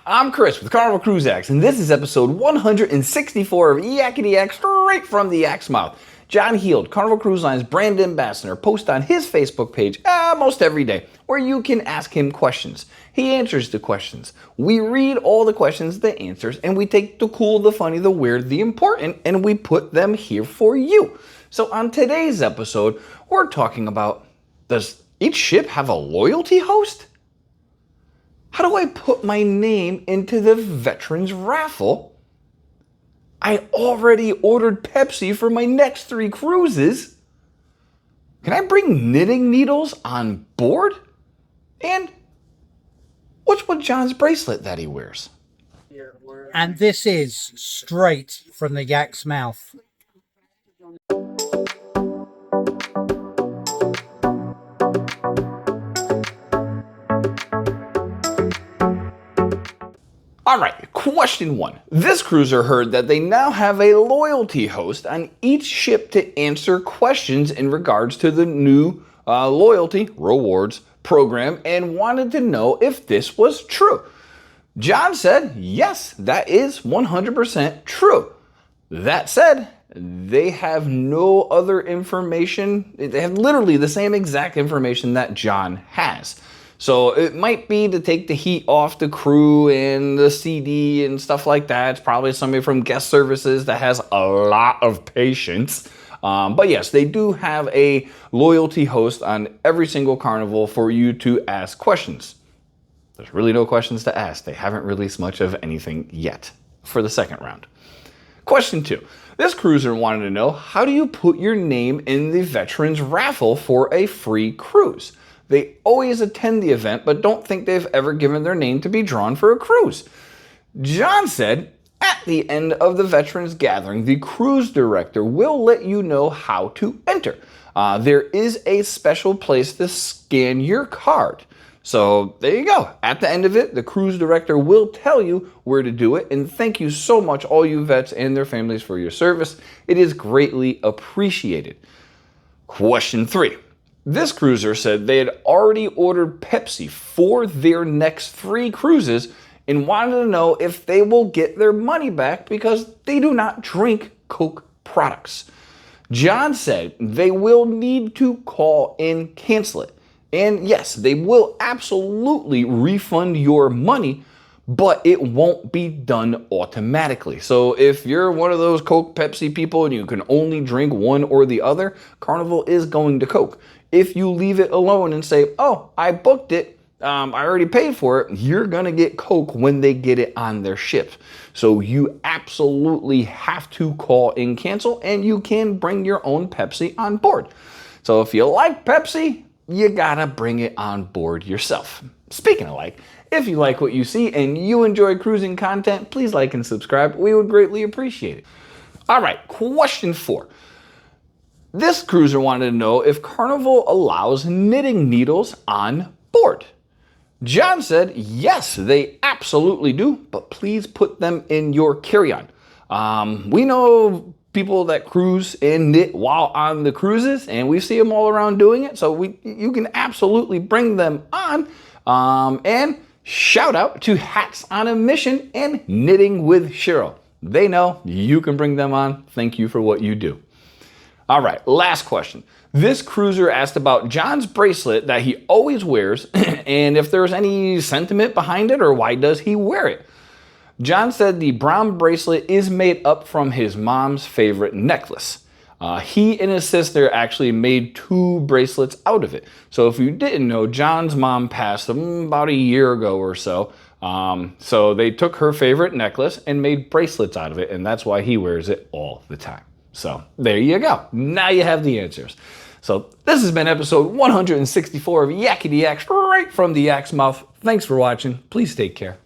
I'm Chris with Carnival Cruise Yaks, and this is episode 164 of Yakety-Yak, straight from the Yak's mouth. John Heald, Carnival Cruise Line's brand ambassador, posts on his Facebook page almost every day where you can ask him questions. He answers the questions. We read all the questions, the answers, and we take the cool, the funny, the weird, the important, and we put them here for you. So on today's episode, we're talking about, does each ship have a loyalty host? How do I put my name into the Veterans Raffle? I already ordered Pepsi for my next 3 cruises. Can I bring knitting needles on board? And what's with John's bracelet that he wears? And this is straight from the Yak's mouth. All right, question 1. This cruiser heard that they now have a loyalty host on each ship to answer questions in regards to the new loyalty rewards program and wanted to know if this was true. John said, yes, that is 100% true. That said, they have no other information. They have literally the same exact information that John has. So it might be to take the heat off the crew and the CD and stuff like that. It's probably somebody from guest services that has a lot of patience. But yes, they do have a loyalty host on every single Carnival for you to ask questions. There's really no questions to ask. They haven't released much of anything yet for the second round. Question 2. This cruiser wanted to know, how do you put your name in the Veterans Raffle for a free cruise? They always attend the event, but don't think they've ever given their name to be drawn for a cruise. John said, at the end of the Veterans Gathering, the cruise director will let you know how to enter. There is a special place to scan your card. So there you go. At the end of it, the cruise director will tell you where to do it. And thank you so much, all you vets and their families, for your service. It is greatly appreciated. Question 3. This cruiser said they had already ordered Pepsi for their next 3 cruises and wanted to know if they will get their money back because they do not drink Coke products. John said they will need to call and cancel it. And yes, they will absolutely refund your money, but it won't be done automatically. So if you're one of those Coke, Pepsi people and you can only drink one or the other, Carnival is going to Coke. If you leave it alone and say, oh, I booked it, I already paid for it, you're going to get Coke when they get it on their ship. So you absolutely have to call and cancel, and you can bring your own Pepsi on board. So if you like Pepsi, you gotta bring it on board yourself. Speaking of like, if you like what you see and you enjoy cruising content, please like and subscribe. We would greatly appreciate it. All right, question 4. This cruiser wanted to know if Carnival allows knitting needles on board. John said, yes, they absolutely do, but please put them in your carry-on. We know people that cruise and knit while on the cruises, and we see them all around doing it, so you can absolutely bring them on. And shout out to Hats on a Mission and Knitting with Sheryl. They know you can bring them on. Thank you for what you do. All right, last question. This cruiser asked about John's bracelet that he always wears and if there's any sentiment behind it or why does he wear it. John said the brown bracelet is made up from his mom's favorite necklace. He and his sister actually made 2 bracelets out of it. So if you didn't know, John's mom passed about a year ago or so. So they took her favorite necklace and made bracelets out of it, and that's why he wears it all the time. So there you go. Now you have the answers. So this has been episode 164 of Yakety-Yak, straight from the Yak's mouth. Thanks for watching. Please take care.